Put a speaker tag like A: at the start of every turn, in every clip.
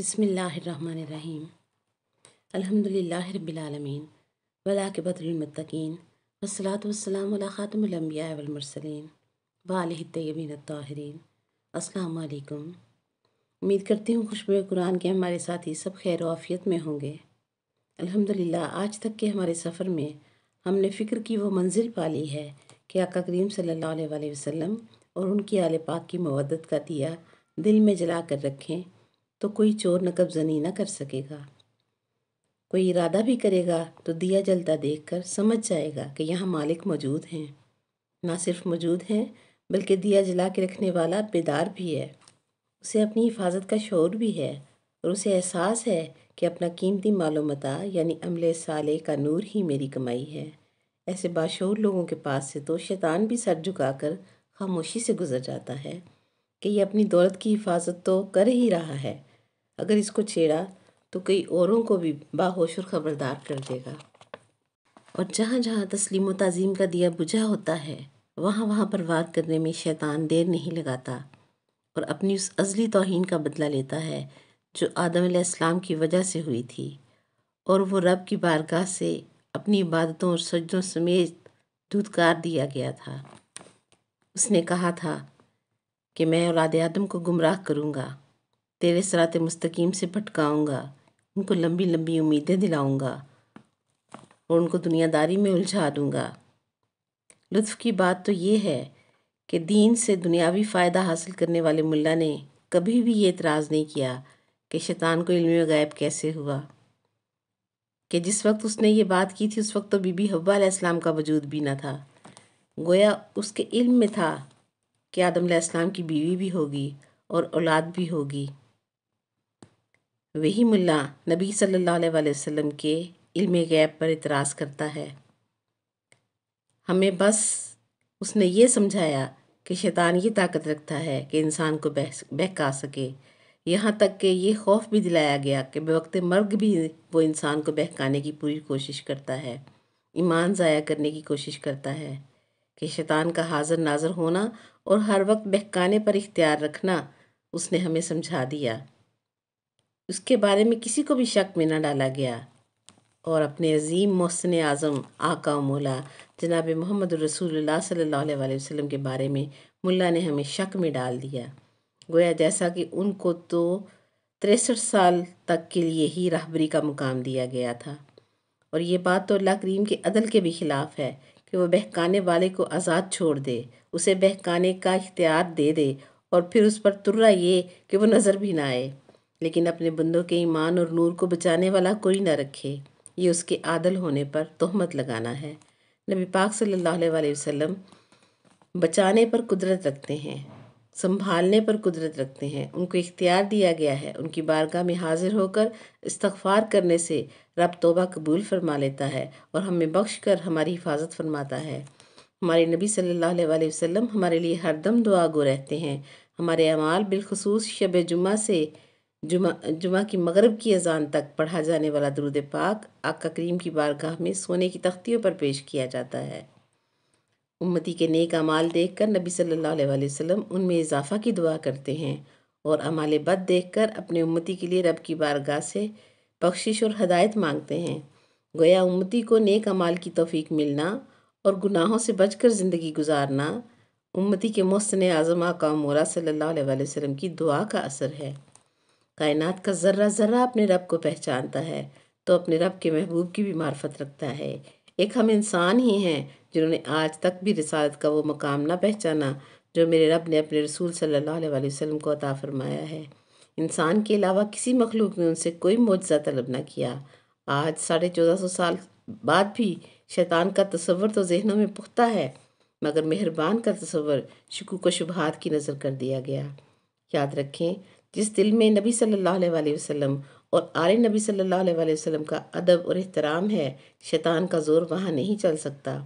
A: بسم اللہ الرحمن الرحیم الحمدللہ رب العالمین والعاقبۃ للمتقین والصلاۃ والسلام علی خاتم الانبیاء والمرسلین وآلہ الطیبین الطاہرین۔ السلام علیکم۔ امید کرتی ہوں خوشبو قرآن کے ہمارے ساتھی سب خیر و عافیت میں ہوں گے۔ الحمدللہ آج تک کے ہمارے سفر میں ہم نے فکر کی وہ منزل پا لی ہے کہ آقا کریم صلی اللہ علیہ وآلہ وسلم اور ان کی آل پاک کی مودت کا دیا دل میں جلا کر رکھیں تو کوئی چور نقب زنی نہ کر سکے گا۔ کوئی ارادہ بھی کرے گا تو دیا جلتا دیکھ کر سمجھ جائے گا کہ یہاں مالک موجود ہیں۔ نہ صرف موجود ہیں بلکہ دیا جلا کے رکھنے والا بیدار بھی ہے، اسے اپنی حفاظت کا شعور بھی ہے اور اسے احساس ہے کہ اپنا قیمتی مال و متاع یعنی عمل صالح کا نور ہی میری کمائی ہے۔ ایسے باشعور لوگوں کے پاس سے تو شیطان بھی سر جھکا کر خاموشی سے گزر جاتا ہے کہ یہ اپنی دولت کی حفاظت تو کر ہی رہا ہے، اگر اس کو چھیڑا تو کئی اوروں کو بھی باہوش اور خبردار کر دے گا۔ اور جہاں جہاں تسلیم و تعظیم کا دیا بجھا ہوتا ہے وہاں وہاں پر وار کرنے میں شیطان دیر نہیں لگاتا اور اپنی اس ازلی توہین کا بدلہ لیتا ہے جو آدم علیہ السلام کی وجہ سے ہوئی تھی، اور وہ رب کی بارگاہ سے اپنی عبادتوں اور سجدوں سمیت دھتکار دیا گیا تھا۔ اس نے کہا تھا کہ میں اولاد آدم کو گمراہ کروں گا، تیرے صراط مستقیم سے بھٹکاؤں گا، ان کو لمبی لمبی امیدیں دلاؤں گا اور ان کو دنیا داری میں الجھا دوں گا۔ لطف کی بات تو یہ ہے کہ دین سے دنیاوی فائدہ حاصل کرنے والے ملا نے کبھی بھی یہ اعتراض نہیں کیا کہ شیطان کو علم غیب کیسے ہوا، کہ جس وقت اس نے یہ بات کی تھی اس وقت تو بی بی حوا علیہ السلام کا وجود بھی نہ تھا۔ گویا اس کے علم میں تھا کہ آدم علیہ السلام کی بیوی بھی ہوگی اور اولاد بھی ہوگی۔ وہی ملا نبی صلی اللہ علیہ وآلہ وسلم کے علم غیب پر اعتراض کرتا ہے۔ ہمیں بس اس نے یہ سمجھایا کہ شیطان یہ طاقت رکھتا ہے کہ انسان کو بہکا سکے، یہاں تک کہ یہ خوف بھی دلایا گیا کہ بوقت مرگ بھی وہ انسان کو بہکانے کی پوری کوشش کرتا ہے، ایمان ضائع کرنے کی کوشش کرتا ہے، کہ شیطان کا حاضر ناظر ہونا اور ہر وقت بہکانے پر اختیار رکھنا اس نے ہمیں سمجھا دیا۔ اس کے بارے میں کسی کو بھی شک میں نہ ڈالا گیا اور اپنے عظیم محسن اعظم آقا و مولا جناب محمد رسول اللہ صلی اللہ علیہ وآلہ وسلم کے بارے میں ملا نے ہمیں شک میں ڈال دیا، گویا جیسا کہ ان کو تو 63 سال تک کے لیے ہی راہبری کا مقام دیا گیا تھا، اور یہ بات تو اللہ کریم کے عدل کے بھی خلاف ہے کہ وہ بہکانے والے کو آزاد چھوڑ دے، اسے بہکانے کا اختیار دے دے اور پھر اس پر ترا یہ کہ وہ نظر بھی نہ آئے، لیکن اپنے بندوں کے ایمان اور نور کو بچانے والا کوئی نہ رکھے، یہ اس کے عادل ہونے پر تہمت لگانا ہے۔ نبی پاک صلی اللہ علیہ وآلہ وسلم بچانے پر قدرت رکھتے ہیں، سنبھالنے پر قدرت رکھتے ہیں، ان کو اختیار دیا گیا ہے، ان کی بارگاہ میں حاضر ہو کر استغفار کرنے سے رب توبہ قبول فرما لیتا ہے اور ہمیں بخش کر ہماری حفاظت فرماتا ہے۔ ہمارے نبی صلی اللہ علیہ وآلہ وسلم ہمارے لیے ہر دم دعا گو رہتے ہیں۔ ہمارے اعمال بالخصوص شب جمعہ سے جمعہ کی مغرب کی اذان تک پڑھا جانے والا درود پاک آقا کریم کی بارگاہ میں سونے کی تختیوں پر پیش کیا جاتا ہے۔ امتی کے نیک اعمال دیکھ کر نبی صلی اللہ علیہ وآلہ وسلم ان میں اضافہ کی دعا کرتے ہیں اور اعمال بد دیکھ کر اپنے امتی کے لیے رب کی بارگاہ سے بخشش اور ہدایت مانگتے ہیں۔ گویا امتی کو نیک اعمال کی توفیق ملنا اور گناہوں سے بچ کر زندگی گزارنا امتی کے محسن اعظم آقا مولا صلی اللہ علیہ وآلہ وسلم کی دعا کا اثر ہے۔ کائنات کا ذرہ ذرہ اپنے رب کو پہچانتا ہے تو اپنے رب کے محبوب کی بھی معرفت رکھتا ہے۔ ایک ہم انسان ہی ہیں جنہوں نے آج تک بھی رسالت کا وہ مقام نہ پہچانا جو میرے رب نے اپنے رسول صلی اللہ علیہ وآلہ وسلم کو عطا فرمایا ہے۔ انسان کے علاوہ کسی مخلوق نے ان سے کوئی معجزہ طلب نہ کیا۔ آج 1450 سال بعد بھی شیطان کا تصور تو ذہنوں میں پختہ ہے، مگر مہربان کا تصور شکوک و شبہات کی نظر کر دیا گیا۔ یاد رکھیں، جس دل میں نبی صلی اللہ علیہ وآلہ وسلم اور آل نبی صلی اللہ علیہ وآلہ وسلم کا ادب اور احترام ہے، شیطان کا زور وہاں نہیں چل سکتا۔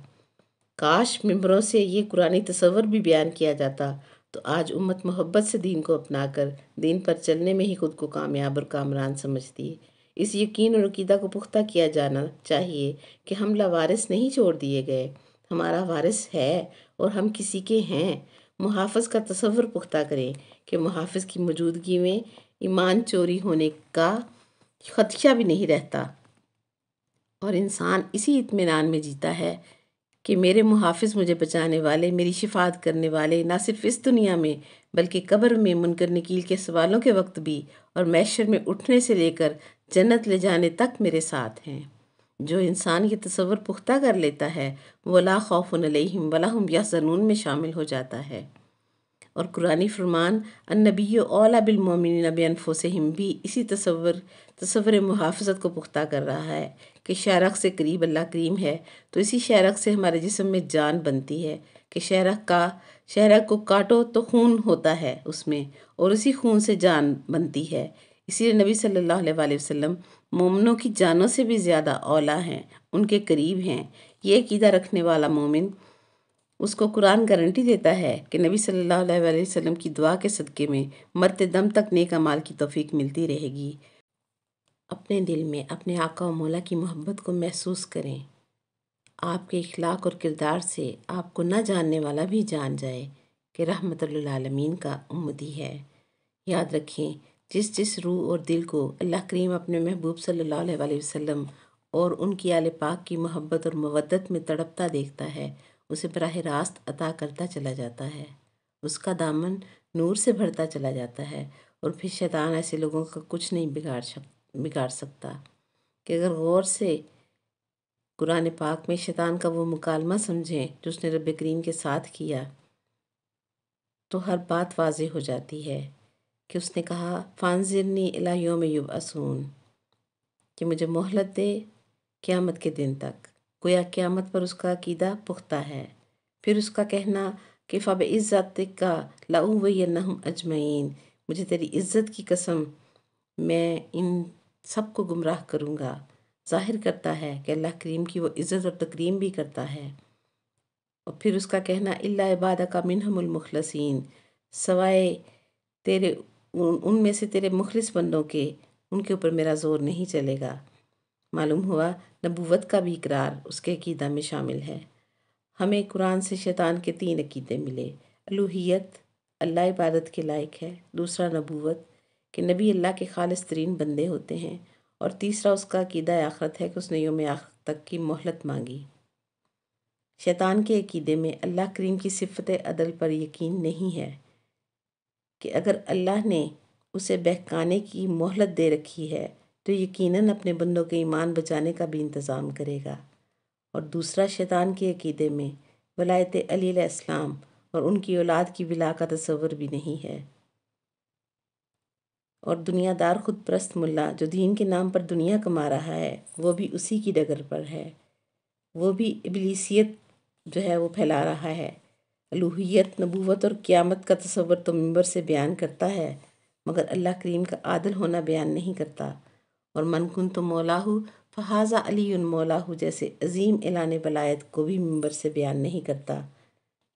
A: کاش ممبروں سے یہ قرآنی تصور بھی بیان کیا جاتا تو آج امت محبت سے دین کو اپنا کر دین پر چلنے میں ہی خود کو کامیاب اور کامران سمجھتی۔ اس یقین اور عقیدہ کو پختہ کیا جانا چاہیے کہ ہم لاوارث نہیں چھوڑ دیے گئے، ہمارا وارث ہے اور ہم کسی کے ہیں۔ محافظ کا تصور پختہ کریں کہ محافظ کی موجودگی میں ایمان چوری ہونے کا خدشہ بھی نہیں رہتا، اور انسان اسی اطمینان میں جیتا ہے کہ میرے محافظ، مجھے بچانے والے، میری شفاعت کرنے والے نہ صرف اس دنیا میں بلکہ قبر میں، منکر نکیر کے سوالوں کے وقت بھی، اور محشر میں اٹھنے سے لے کر جنت لے جانے تک میرے ساتھ ہیں۔ جو انسان یہ تصور پختہ کر لیتا ہے وہ لا خوف علیہم ولا ہم یحزنون میں شامل ہو جاتا ہے۔ اور قرآنی فرمان النبی اولیٰ بالمؤمنین بانفسہم بھی اسی تصور محافظت کو پختہ کر رہا ہے کہ شہرخ سے قریب اللہ کریم ہے تو اسی شہرخ سے ہمارے جسم میں جان بنتی ہے کہ شہرخ کو کاٹو تو خون ہوتا ہے اس میں، اور اسی خون سے جان بنتی ہے۔ اسی لیے نبی صلی اللہ علیہ وآلہ وسلم مومنوں کی جانوں سے بھی زیادہ اولیٰ ہیں، ان کے قریب ہیں۔ یہ عقیدہ رکھنے والا مومن، اس کو قرآن گارنٹی دیتا ہے کہ نبی صلی اللہ علیہ وآلہ وسلم کی دعا کے صدقے میں مرتے دم تک نیک اعمال کی توفیق ملتی رہے گی۔ اپنے دل میں اپنے آقا و مولا کی محبت کو محسوس کریں۔ آپ کے اخلاق اور کردار سے آپ کو نہ جاننے والا بھی جان جائے کہ رحمت للعالمین کا امتی ہے۔ یاد رکھیں، جس روح اور دل کو اللہ کریم اپنے محبوب صلی اللہ علیہ وآلہ وسلم اور ان کی آل پاک کی محبت اور مودت میں تڑپتا دیکھتا ہے، اسے براہ راست عطا کرتا چلا جاتا ہے، اس کا دامن نور سے بھرتا چلا جاتا ہے، اور پھر شیطان ایسے لوگوں کا کچھ نہیں بگاڑ سکتا۔ کہ اگر غور سے قرآن پاک میں شیطان کا وہ مکالمہ سمجھیں جو اس نے رب کریم کے ساتھ کیا تو ہر بات واضح ہو جاتی ہے کہ اس نے کہا فانظرنی الی یوم یبعثون، کہ مجھے مہلت دے قیامت کے دن تک۔ گویا قیامت پر اس کا عقیدہ پختہ ہے۔ پھر اس کا کہنا کہ فَبِعِزَّتِکَ لَأُغْوِيَنَّهُمْ اجمعین، مجھے تیری عزت کی قسم میں ان سب کو گمراہ کروں گا، ظاہر کرتا ہے کہ اللہ کریم کی وہ عزت اور تکریم بھی کرتا ہے۔ اور پھر اس کا کہنا اِلَّا عِبَادَكَ مِنْهُمُ الْمُخْلَصِينَ، سوائے تیرے ان میں سے تیرے مخلص بندوں کے، ان کے اوپر میرا زور نہیں چلے گا۔ معلوم ہوا نبوت کا بھی اقرار اس کے عقیدہ میں شامل ہے۔ ہمیں قرآن سے شیطان کے 3 عقیدے ملے: الوہیت، اللہ عبادت کے لائق ہے، دوسرا نبوت کہ نبی اللہ کے خالص ترین بندے ہوتے ہیں، اور تیسرا اس کا عقیدہ آخرت ہے کہ اس نے یوم آخرت تک کی مہلت مانگی۔ شیطان کے عقیدے میں اللہ کریم کی صفت عدل پر یقین نہیں ہے کہ اگر اللہ نے اسے بہکانے کی مہلت دے رکھی ہے تو یقیناً اپنے بندوں کے ایمان بچانے کا بھی انتظام کرے گا۔ اور دوسرا شیطان کے عقیدے میں ولایت علی علیہ السلام اور ان کی اولاد کی ولا کا تصور بھی نہیں ہے۔ اور دنیا دار خود پرست ملا جو دین کے نام پر دنیا کما رہا ہے وہ بھی اسی کی ڈگر پر ہے، وہ بھی ابلیسیت جو ہے وہ پھیلا رہا ہے۔ الوہیت، نبوت اور قیامت کا تصور تو منبر سے بیان کرتا ہے مگر اللہ کریم کا عادل ہونا بیان نہیں کرتا۔ اور من کنت مولاہ فہذا علی مولاہ جیسے عظیم اعلان ولایت کو بھی منبر سے بیان نہیں کرتا۔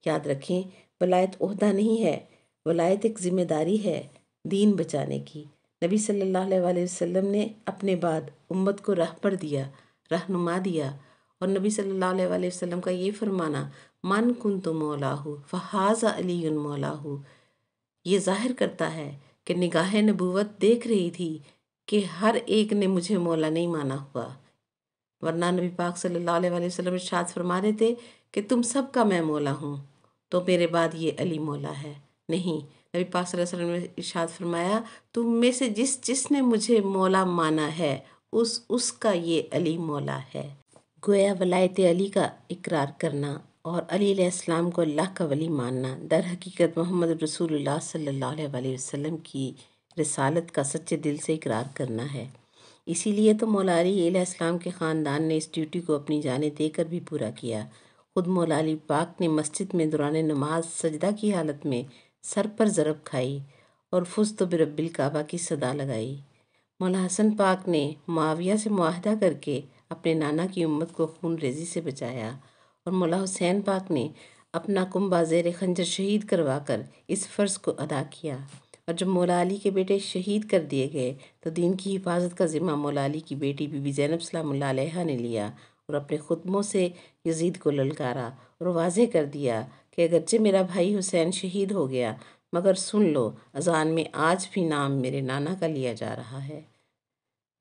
A: یاد رکھیں، ولایت عہدہ نہیں ہے، ولایت ایک ذمہ داری ہے دین بچانے کی۔ نبی صلی اللہ علیہ وآلہ وسلم نے اپنے بعد امت کو راہبر دیا، رہنما دیا، اور نبی صلی اللہ علیہ وآلہ وسلم کا یہ فرمانا من کنت مولاہ فہذا علی مولاہ، یہ ظاہر کرتا ہے کہ نگاہ نبوت دیکھ رہی تھی کہ ہر ایک نے مجھے مولا نہیں مانا ہوا، ورنہ نبی پاک صلی اللہ علیہ وآلہ وسلم ارشاد فرما رہے تھے کہ تم سب کا میں مولا ہوں، تو میرے بعد یہ علی مولا ہے۔ نہیں، نبی پاک صلی اللہ علیہ وسلم نے ارشاد فرمایا تم میں سے جس نے مجھے مولا مانا ہے اس کا یہ علی مولا ہے۔ گویا ولایت علی کا اقرار کرنا اور علی علیہ السلام کو اللہ کا ولی ماننا در حقیقت محمد رسول اللہ صلی اللہ علیہ وآلہ وسلم کی رسالت کا سچے دل سے اقرار کرنا ہے۔ اسی لیے تو مولا علی علیہ السلام کے خاندان نے اس ڈیوٹی کو اپنی جانیں دے کر بھی پورا کیا۔ خود مولا علی پاک نے مسجد میں دوران نماز سجدہ کی حالت میں سر پر ضرب کھائی اور فزت برب الکعبہ کی صدا لگائی۔ مولا حسن پاک نے معاویہ سے معاہدہ کر کے اپنے نانا کی امت کو خون ریزی سے بچایا، اور مولا حسین پاک نے اپنا کنبہ زیر خنجر شہید کروا کر اس فرض کو ادا کیا۔ اور جب مولا علی کے بیٹے شہید کر دیے گئے تو دین کی حفاظت کا ذمہ مولا علی کی بیٹی بی بی زینب سلام اللہ علیہا نے لیا، اور اپنے خدموں سے یزید کو للکارا اور واضح کر دیا کہ اگرچہ میرا بھائی حسین شہید ہو گیا مگر سن لو، اذان میں آج بھی نام میرے نانا کا لیا جا رہا ہے۔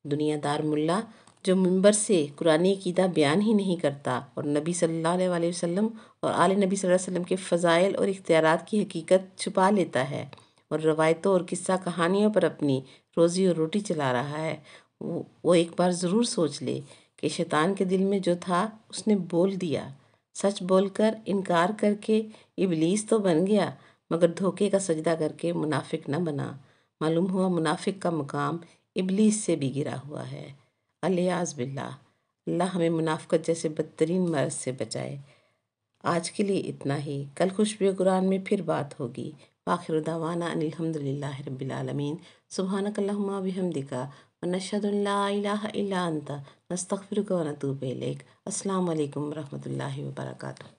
A: دنیا دار ملا جو منبر سے قرآن عقیدہ بیان ہی نہیں کرتا اور نبی صلی اللہ علیہ وسلم اور آل نبی صلی اللہ علیہ وسلم کے فضائل اور اختیارات کی حقیقت چھپا لیتا ہے اور روایتوں اور قصہ کہانیوں پر اپنی روزی اور روٹی چلا رہا ہے، وہ ایک بار ضرور سوچ لے کہ شیطان کے دل میں جو تھا اس نے بول دیا، سچ بول کر انکار کر کے ابلیس تو بن گیا مگر دھوکے کا سجدہ کر کے منافق نہ بنا۔ معلوم ہوا منافق کا مقام ابلیس سے بھی گرا ہوا ہے۔ الیاذ باللہ، اللہ ہمیں منافقت جیسے بدترین مرض سے بچائے۔ آج کے لیے اتنا ہی، کل خوشبو قرآن میں پھر بات ہوگی۔ وآخر دعوانا ان الحمد للہ رب العالمین۔ سبحانک اللہم و بحمدک ونشہد ان لا الہ الا انت نستغفرک ونتوب الیک۔ السلام علیکم ورحمۃ اللہ وبرکاتہ۔